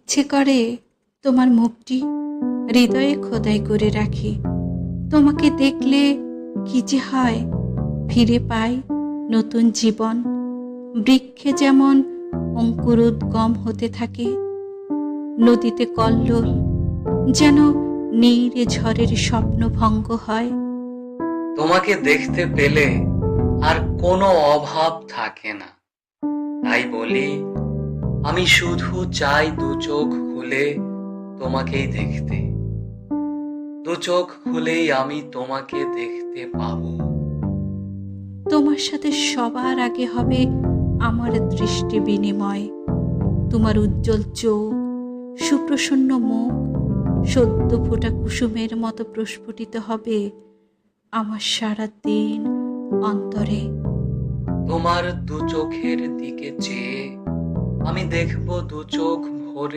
ইচ্ছে করে তোমার মুখটি হৃদয়ে খোদাই করে রাখি। তোমাকে দেখলে কি যে হয়, ফিরে পাই নতুন জীবন। বৃক্ষে যেমন অঙ্কুরোদ্গম হতে থাকে, নদীতে কল্লোল যেন নীড়ে ঝড়ের স্বপ্ন ভঙ্গ হয়। তোমাকে দেখতে পেলে আর কোনো অভাব থাকে না। তাই বলি, আমি শুধু চাই দু চোখ খুলে তোমাকেই দেখতে। দু চোখ খুলেই আমি তোমাকে দেখতে পাবো। তোমার সাথে সবার আগে হবে আমার দৃষ্টি বিনিময়। তোমার উজ্জ্বল চোখ, সুপ্রসন্ন মুখ, সদ্য ফোটা কুসুমের মতো প্রস্ফুটিত হবে আমার সারা দিন অন্তরে। তোমার দু চোখের দিকে চেয়ে আমি দেখব দু চোখ ভরে